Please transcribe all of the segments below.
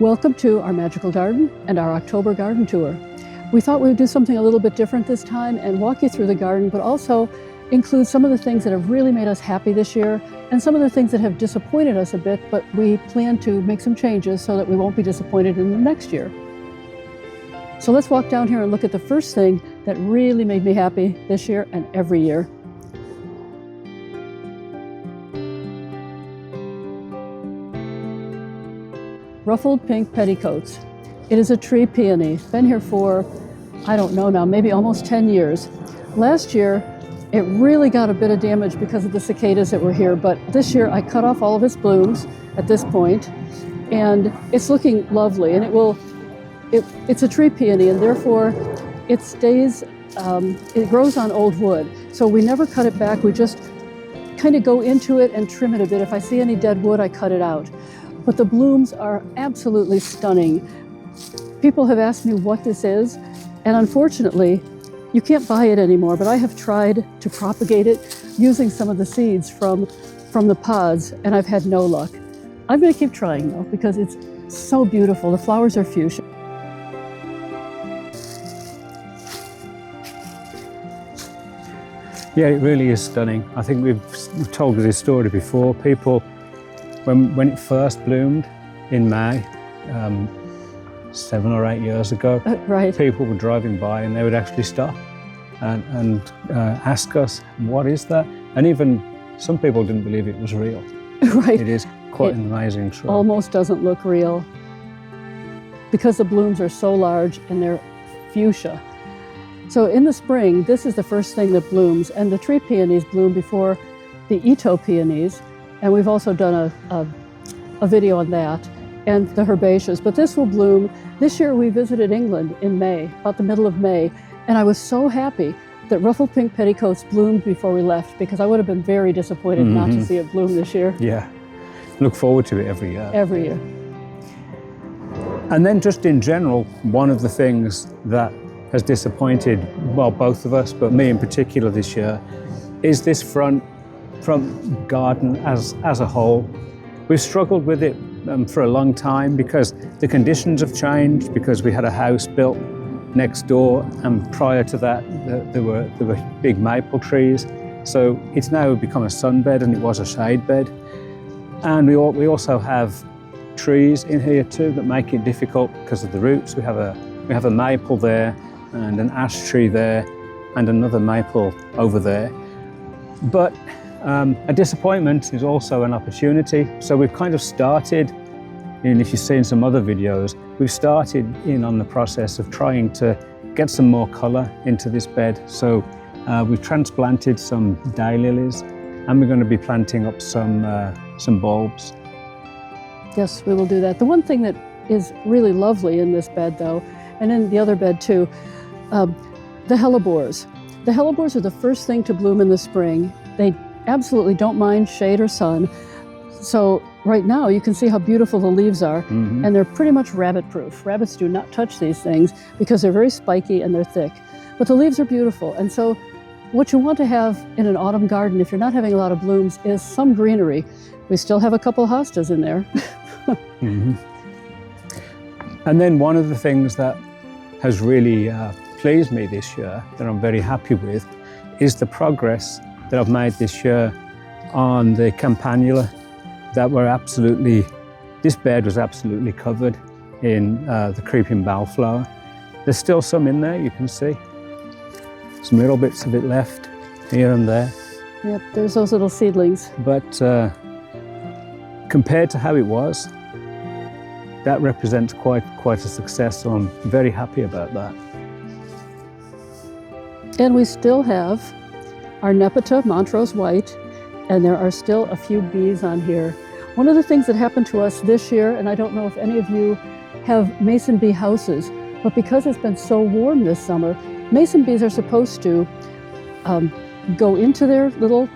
Welcome to our magical garden and our October garden tour. We thought we would do something a little bit different this time and walk you through the garden, but also include some of the things that have really made us happy this year and some of the things that have disappointed us a bit, but we plan to make some changes so that we won't be disappointed in the next year. So let's walk down here and look at the first thing that really made me happy this year and every year. Ruffled pink petticoats. It is a tree peony. Been here for, I don't know now, maybe almost 10 years. Last year, it really got a bit of damage because of the cicadas that were here, but this year I cut off all of its blooms at this point, and it's looking lovely. And it's a tree peony, and therefore it stays, it grows on old wood. So we never cut it back, we just kind of go into it and trim it a bit. If I see any dead wood, I cut it out. But the blooms are absolutely stunning. People have asked me what this is, and unfortunately, you can't buy it anymore, but I have tried to propagate it using some of the seeds from the pods, and I've had no luck. I'm gonna keep trying though, because it's so beautiful. The flowers are fuchsia. Yeah, it really is stunning. I think we've told this story before. People, when it first bloomed in May, 7 or 8 years ago, Right. People were driving by and they would actually stop and ask us, what is that? And even some people didn't believe it was real. Right. It is quite an amazing shrub. Almost doesn't look real because the blooms are so large and they're fuchsia. So in the spring, this is the first thing that blooms, and the tree peonies bloom before the Ito peonies, and we've also done a video on that, and the herbaceas, but this will bloom. This year we visited England in May, about the middle of May, and I was so happy that ruffled pink petticoats bloomed before we left, because I would have been very disappointed not to see it bloom this year. Yeah, look forward to it every year. Every year. And then just in general, one of the things that has disappointed, well, both of us, but me in particular this year, is this front garden as a whole. We've struggled with it for a long time because the conditions have changed, because we had a house built next door, and prior to that there were big maple trees. So it's now become a sunbed, and it was a shade bed. And we also have trees in here too that make it difficult because of the roots. We have a maple there, and an ash tree there, and another maple over there. But a disappointment is also an opportunity. So we've kind of started, and if you've seen some other videos, we've started in on the process of trying to get some more colour into this bed. So we've transplanted some daylilies, and we're going to be planting up some bulbs. Yes, we will do that. The one thing that is really lovely in this bed though, and in the other bed too, the hellebores. The hellebores are the first thing to bloom in the spring. They absolutely don't mind shade or sun. So right now you can see how beautiful the leaves are, and they're pretty much rabbit proof. Rabbits do not touch these things because they're very spiky and they're thick. But the leaves are beautiful, and so what you want to have in an autumn garden, if you're not having a lot of blooms, is some greenery. We still have a couple hostas in there. And then one of the things that has really pleased me this year, that I'm very happy with, is the progress that I've made this year on the campanula that were this bed was absolutely covered in the creeping bellflower. There's still some in there, you can see. Some little bits of it left here and there. Yep, there's those little seedlings. But compared to how it was, that represents quite a success, so I'm very happy about that. And we still have our Nepeta Montrose White, and there are still a few bees on here. One of the things that happened to us this year, and I don't know if any of you have mason bee houses, but because it's been so warm this summer, mason bees are supposed to go into their little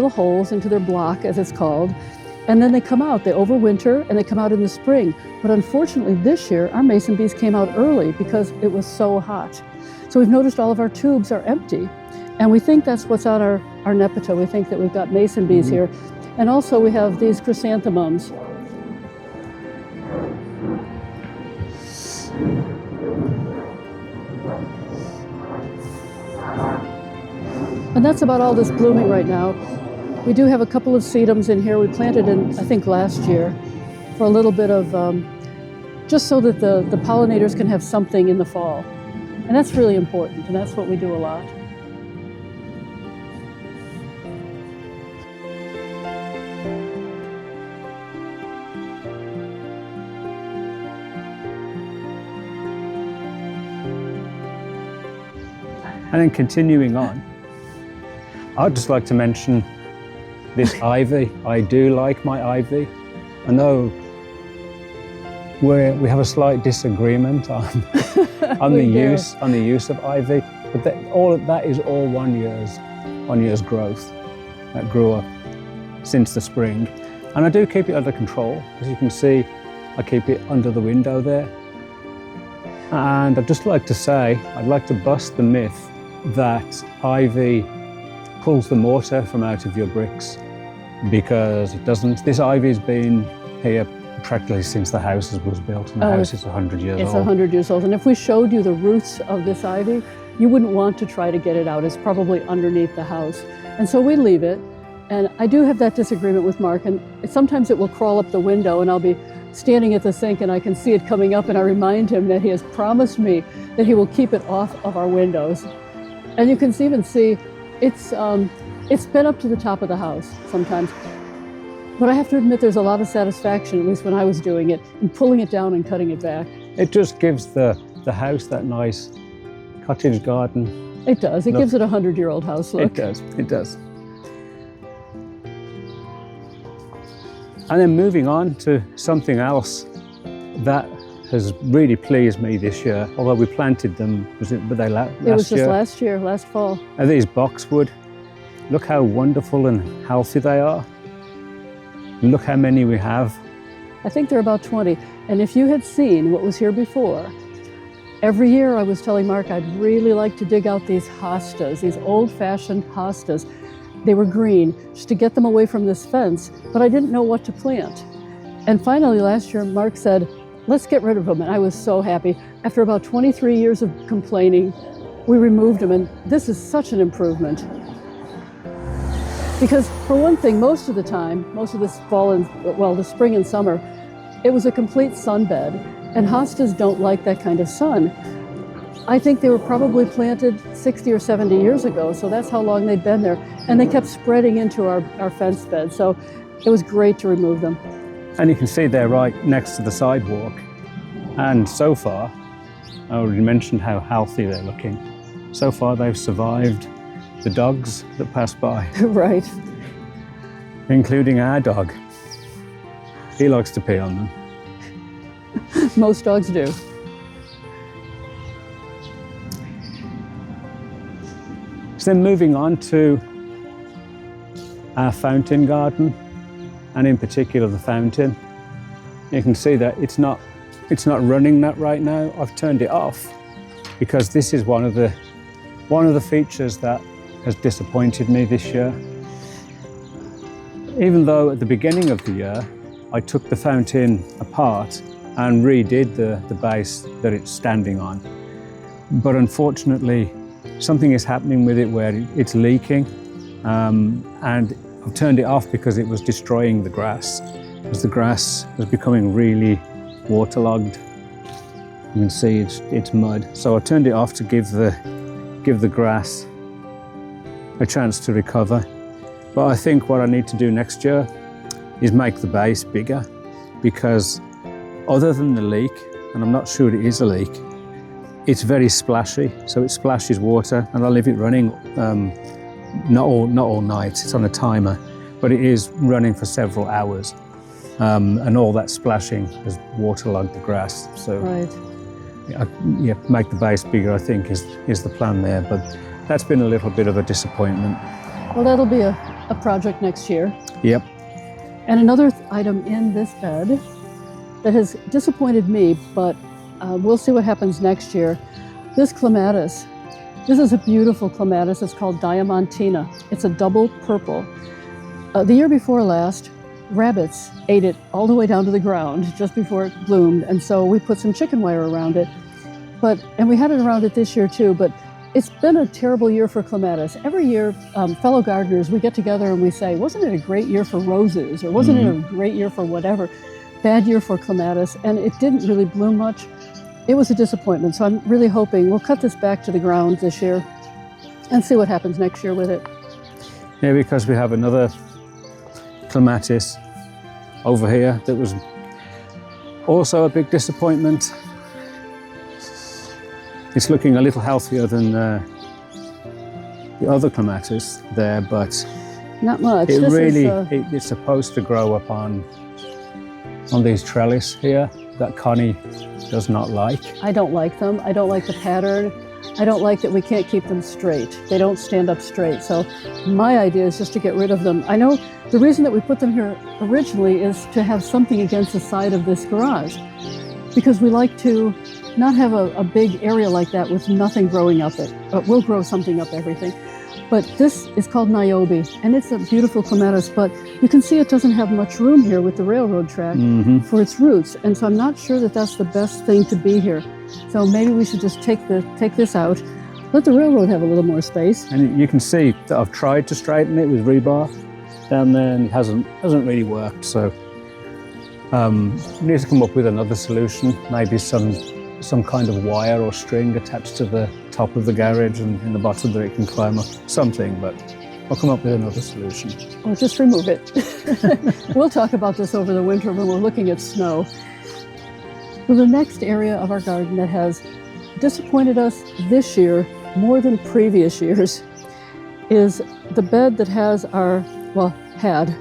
holes, into their block as it's called, and then they come out. They overwinter and they come out in the spring. But unfortunately this year, our mason bees came out early because it was so hot. So we've noticed all of our tubes are empty. And we think that's what's on our Nepeta. We think that we've got mason bees here. And also we have these chrysanthemums. And that's about all that's blooming right now. We do have a couple of sedums in here. We planted in, I think, last year for a little bit of, just so that the pollinators can have something in the fall. And that's really important, and that's what we do a lot. And then continuing on, I'd just like to mention this ivy. I do like my ivy. I know we have a slight disagreement on the use of ivy, but all that is all 1 year's growth that grew up since the spring. And I do keep it under control. As you can see, I keep it under the window there. And I'd just like to say, I'd like to bust the myth that ivy pulls the mortar from out of your bricks, because it doesn't. This ivy's been here practically since the house was built, and the house is 100 years old. It's 100 years old, and if we showed you the roots of this ivy, you wouldn't want to try to get it out. It's probably underneath the house. And so we leave it, and I do have that disagreement with Mark, and sometimes it will crawl up the window, and I'll be standing at the sink and I can see it coming up, and I remind him that he has promised me that he will keep it off of our windows. And you can even see it's been up to the top of the house sometimes. But I have to admit there's a lot of satisfaction, at least when I was doing it, in pulling it down and cutting it back. It just gives the house that nice cottage garden. It does. It gives it a 100-year-old house look. It does. It does. And then moving on to something else that has really pleased me this year, although we planted them, last year? It was just last year, last fall. Are these boxwood? Look how wonderful and healthy they are. Look how many we have. I think there are about 20. And if you had seen what was here before, every year I was telling Mark I'd really like to dig out these hostas, these old-fashioned hostas. They were green, just to get them away from this fence, but I didn't know what to plant. And finally last year, Mark said, let's get rid of them. And I was so happy. After about 23 years of complaining, we removed them, and this is such an improvement. Because for one thing, most of the time, most of this fall and, well, the spring and summer, it was a complete sunbed, and hostas don't like that kind of sun. I think they were probably planted 60 or 70 years ago, so that's how long they'd been there. And they kept spreading into our fence bed, so it was great to remove them. And you can see they're right next to the sidewalk. And so far, I already mentioned how healthy they're looking. So far, they've survived the dogs that pass by. Right. Including our dog. He likes to pee on them. Most dogs do. So then moving on to our fountain garden, and in particular the fountain. You can see that it's not running that right now. I've turned it off because this is one of the features that has disappointed me this year. Even though at the beginning of the year I took the fountain apart and redid the base that it's standing on, but unfortunately something is happening with it where it's leaking, and I've turned it off because it was destroying the grass, because the grass was becoming really waterlogged. You can see it's mud. So I turned it off to give the grass a chance to recover. But I think what I need to do next year is make the base bigger, because other than the leak, and I'm not sure it is a leak, it's very splashy, so it splashes water, and I leave it running not all night. It's on a timer, but it is running for several hours, and all that splashing has waterlogged the grass. So, right. Yeah, make the base bigger, I think, is the plan there. But that's been a little bit of a disappointment. Well, that'll be a project next year. Yep. And another item in this bed that has disappointed me, but we'll see what happens next year. This clematis. This is a beautiful clematis. It's called Diamantina. It's a double purple. The year before last, rabbits ate it all the way down to the ground just before it bloomed, and so we put some chicken wire around it. And we had it around it this year too, but It's been a terrible year for clematis. Every year, fellow gardeners, we get together and we say, wasn't it a great year for roses? Or wasn't it a great year for whatever? Bad year for clematis. And it didn't really bloom much. It was a disappointment. So I'm really hoping we'll cut this back to the ground this year and see what happens next year with it. Yeah, because we have another clematis over here that was also a big disappointment. It's looking a little healthier than the other clematis there, but not much. It's supposed to grow up on these trellis here that Connie does not like. I don't like them. I don't like the pattern. I don't like that we can't keep them straight. They don't stand up straight. So my idea is just to get rid of them. I know the reason that we put them here originally is to have something against the side of this garage, because we like to not have a big area like that with nothing growing up it. We'll grow something up everything. But this is called Niobe, and it's a beautiful clematis, but you can see it doesn't have much room here with the railroad track for its roots. And so I'm not sure that that's the best thing to be here. So maybe we should just take this out, let the railroad have a little more space. And you can see that I've tried to straighten it with rebar down there, and it hasn't really worked. So we need to come up with another solution, maybe some kind of wire or string attached to the top of the garage and in the bottom that it can climb up, something, but I'll come up with another solution. Or just remove it. We'll talk about this over the winter when we're looking at snow. Well, the next area of our garden that has disappointed us this year more than previous years is the bed that has had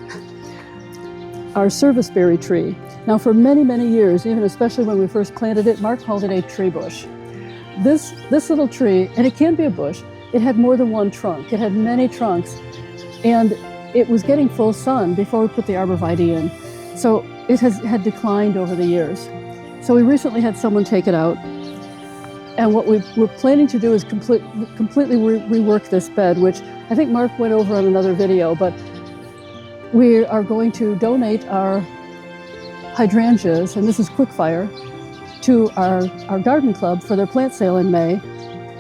our serviceberry tree. Now, for many, many years, even especially when we first planted it, Mark called it a tree bush. This little tree, and it can be a bush, it had more than one trunk. It had many trunks, and it was getting full sun before we put the arborvitae in. So it had declined over the years. So we recently had someone take it out, and what we're planning to do is completely rework this bed, which I think Mark went over on another video, but we are going to donate our hydrangeas, and this is quickfire, to our garden club for their plant sale in May.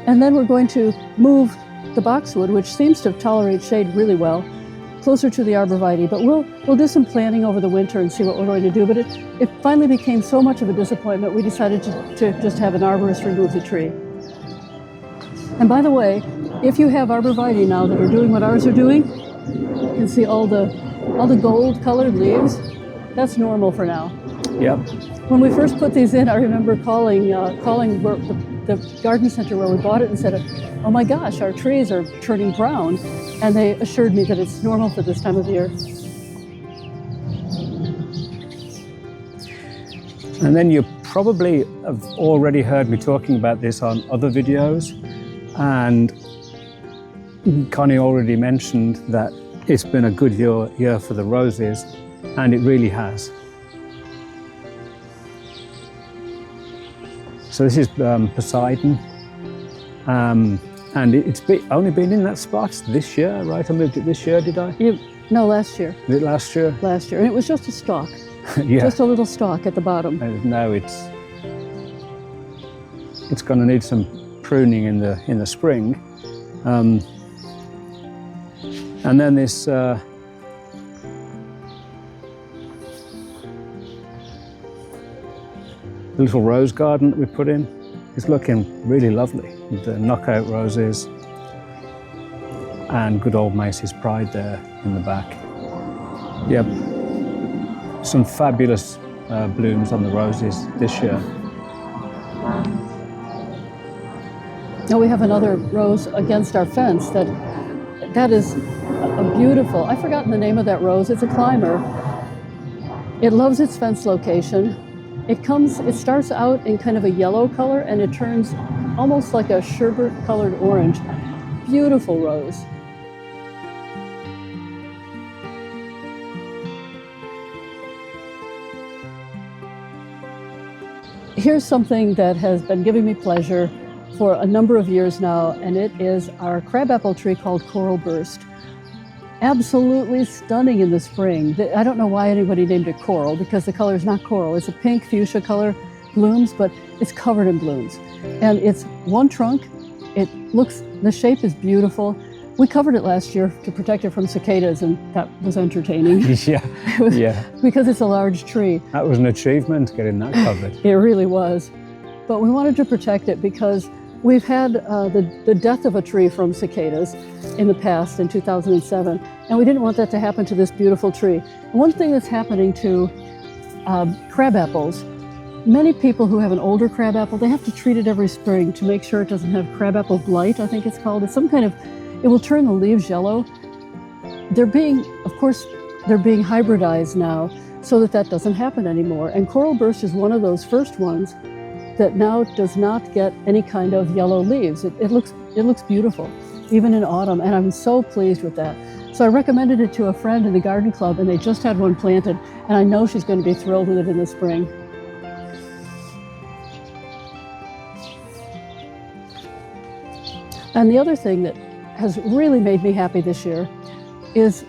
And then we're going to move the boxwood, which seems to tolerate shade really well, closer to the arborvitae. But we'll do some planning over the winter and see what we're going to do. But it finally became so much of a disappointment, we decided to just have an arborist remove the tree. And by the way, if you have arborvitae now that are doing what ours are doing, you can see all the gold colored leaves. That's normal for now. Yep. When we first put these in, I remember calling the garden center where we bought it and said, oh my gosh, our trees are turning brown. And they assured me that it's normal for this time of year. And then you probably have already heard me talking about this on other videos. And Connie already mentioned that it's been a good year for the roses, and it really has. So this is Poseidon, and it's only been in that spot this year, right? I moved it this year, did I? No, last year. Did it last year? Last year, and it was just a stalk. Yeah. Just a little stalk at the bottom. And now it's going to need some pruning in the spring, and then this. The little rose garden that we put in is looking really lovely. The knockout roses and good old Macy's Pride there in the back. Yep, some fabulous blooms on the roses this year. Now we have another rose against our fence that is a beautiful, I've forgotten the name of that rose, it's a climber. It loves its fence location. It starts out in kind of a yellow color and it turns almost like a sherbet colored orange. Beautiful rose. Here's something that has been giving me pleasure for a number of years now, and it is our crabapple tree called Coralburst. Absolutely stunning in the spring. I don't know why anybody named it coral, because the color is not coral. It's a pink fuchsia color blooms, but it's covered in blooms. And it's one trunk, The shape is beautiful. We covered it last year to protect it from cicadas, and that was entertaining. Yeah. Because it's a large tree. That was an achievement, getting that covered. It really was. But we wanted to protect it because we've had the death of a tree from cicadas in the past, in 2007, and we didn't want that to happen to this beautiful tree. One thing that's happening to crab apples, many people who have an older crab apple, they have to treat it every spring to make sure it doesn't have crabapple blight, I think it's called. It's some kind of, it will turn the leaves yellow. They're being hybridized now so that doesn't happen anymore. And Coralburst is one of those first ones that now does not get any kind of yellow leaves. It looks beautiful, even in autumn, and I'm so pleased with that. So I recommended it to a friend in the garden club, and they just had one planted, and I know she's going to be thrilled with it in the spring. And the other thing that has really made me happy this year is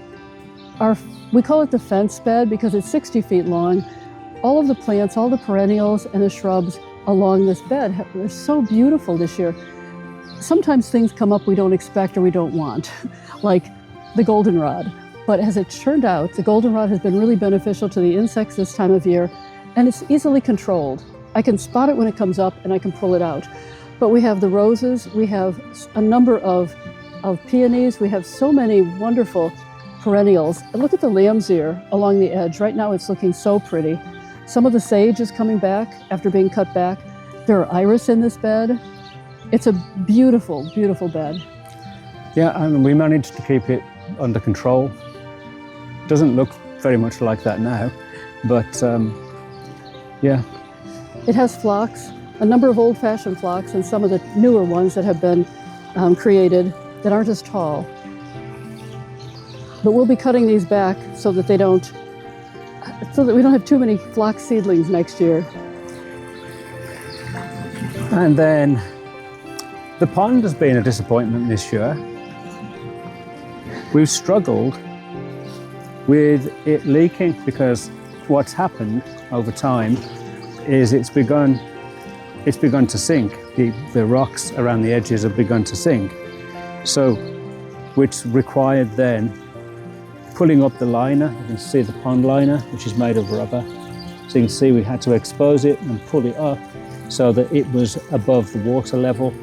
we call it the fence bed because it's 60 feet long. All of the plants, all the perennials and the shrubs along this bed, they're so beautiful this year. Sometimes things come up we don't expect or we don't want, like the goldenrod. But as it turned out, the goldenrod has been really beneficial to the insects this time of year, and it's easily controlled. I can spot it when it comes up and I can pull it out. But we have the roses, we have a number of peonies, we have so many wonderful perennials. And look at the lamb's ear along the edge. Right now it's looking so pretty. Some of the sage is coming back after being cut back. There are iris in this bed. It's a beautiful, beautiful bed. Yeah, and we managed to keep it under control. Doesn't look very much like that now, but yeah. It has phlox, a number of old-fashioned phlox, and some of the newer ones that have been created that aren't as tall. But we'll be cutting these back so that we don't have too many phlox seedlings next year. And then the pond has been a disappointment this year. We've struggled with it leaking because what's happened over time is it's begun to sink. The rocks around the edges have begun to sink. So, which required then pulling up the liner. You can see the pond liner, which is made of rubber. So you can see we had to expose it and pull it up so that it was above the water level.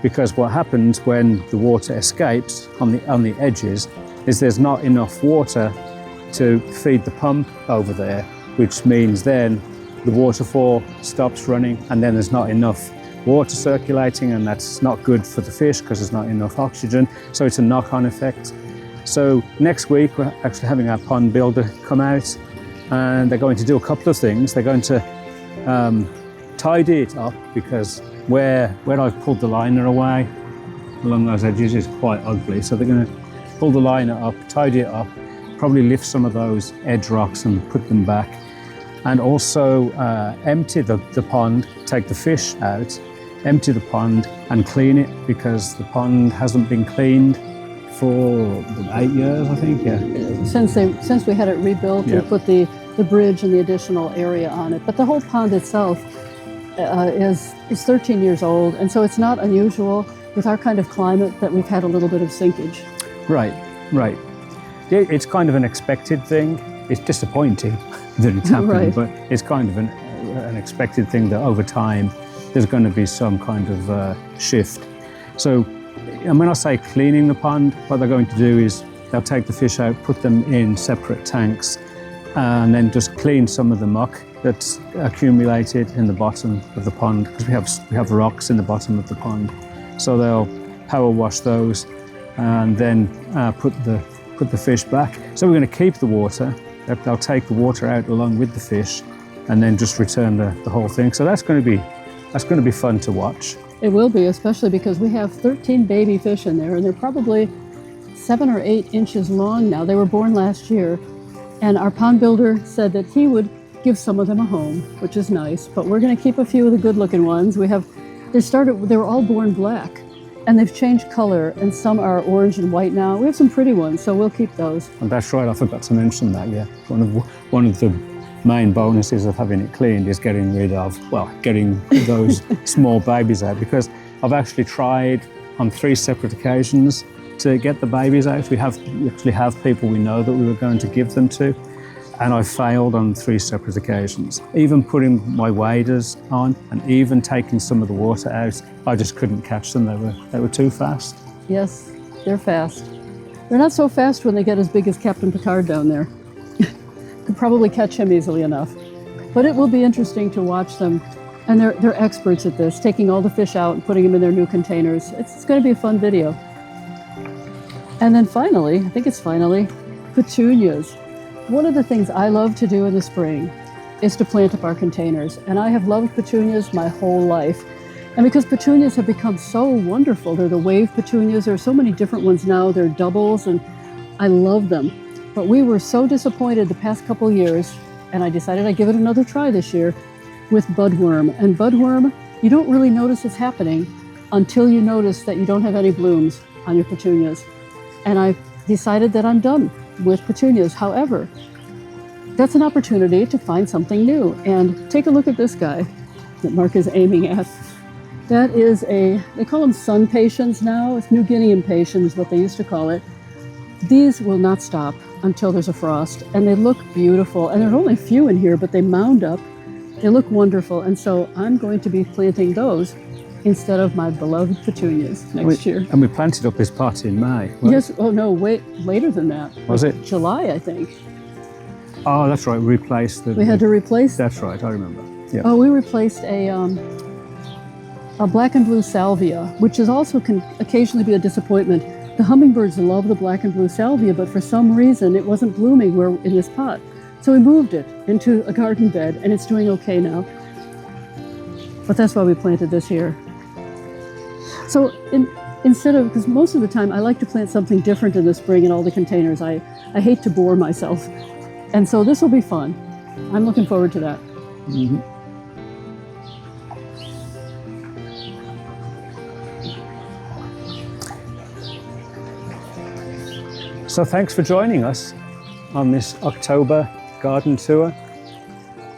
Because what happens when the water escapes on the edges is there's not enough water to feed the pump over there, which means then the waterfall stops running and then there's not enough water circulating, and that's not good for the fish because there's not enough oxygen. So it's a knock-on effect. So next week we're actually having our pond builder come out, and they're going to do a couple of things. They're going to tidy it up because where I've pulled the liner away along those edges is quite ugly. So they're going to pull the liner up, tidy it up, probably lift some of those edge rocks and put them back, and also empty the pond, take the fish out, empty the pond and clean it, because the pond hasn't been cleaned for 8 years, I think. Yeah. Since we had it rebuilt, yeah. We put the bridge and the additional area on it. But the whole pond itself is 13 years old, and so it's not unusual with our kind of climate that we've had a little bit of sinkage. Right. Yeah, it's kind of an expected thing. It's disappointing that it's happening, right. But it's kind of an expected thing that over time there's going to be some kind of shift. So, and when I say cleaning the pond, what they're going to do is they'll take the fish out, put them in separate tanks, and then just clean some of the muck that's accumulated in the bottom of the pond, because we have rocks in the bottom of the pond. So they'll power wash those and then put the fish back. So we're going to keep the water. They'll take the water out along with the fish and then just return the whole thing. So that's going to be fun to watch. It will be, especially because we have 13 baby fish in there, and they're probably 7 or 8 inches long now. They were born last year, and our pond builder said that he would give some of them a home, which is nice, but we're going to keep a few of the good-looking ones. They were all born black, and they've changed color, and some are orange and white now. We have some pretty ones, so we'll keep those. And that's right, I forgot to mention that, yeah. One of the main bonuses of having it cleaned is getting those small babies out, because I've actually tried on 3 separate occasions to get the babies out. We actually have people we know that we were going to give them to, and I failed on 3 separate occasions. Even putting my waders on and even taking some of the water out, I just couldn't catch them. They were too fast. Yes, they're fast. They're not so fast when they get as big as Captain Picard down there. Could probably catch him easily enough. But it will be interesting to watch them. And they're experts at this, taking all the fish out and putting them in their new containers. It's going to be a fun video. And then finally, I think it's finally, petunias. One of the things I love to do in the spring is to plant up our containers. And I have loved petunias my whole life. And because petunias have become so wonderful, they're the wave petunias, there are so many different ones now, they're doubles, and I love them. But we were so disappointed the past couple years, and I decided I'd give it another try this year, with budworm. And budworm, you don't really notice it's happening until you notice that you don't have any blooms on your petunias. And I've decided that I'm done with petunias. However, that's an opportunity to find something new. And take a look at this guy that Mark is aiming at. That is they call them sun patiens now. It's New Guinea impatiens, what they used to call it. These will not stop until there's a frost, and they look beautiful. And there are only a few in here, but they mound up. They look wonderful, and so I'm going to be planting those instead of my beloved petunias next year. And we planted up this pot in May. Yes, oh no, wait, later than that. Was it? July, I think. Oh, that's right, we replaced the... We had to replace... That's right, I remember. Yeah. Oh, we replaced a black and blue salvia, which is also can occasionally be a disappointment. The hummingbirds love the black and blue salvia, but for some reason it wasn't blooming in this pot. So we moved it into a garden bed, and it's doing okay now. But that's why we planted this here. So instead of, because most of the time I like to plant something different in the spring in all the containers. I hate to bore myself. And so this will be fun. I'm looking forward to that. Mm-hmm. So thanks for joining us on this October garden tour.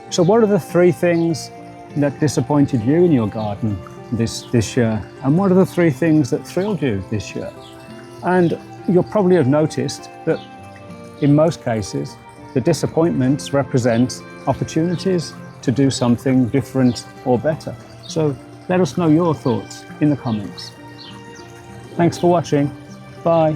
So what are the 3 things that disappointed you in your garden this year? And what are the 3 things that thrilled you this year? And you'll probably have noticed that in most cases, the disappointments represent opportunities to do something different or better. So let us know your thoughts in the comments. Thanks for watching. Bye.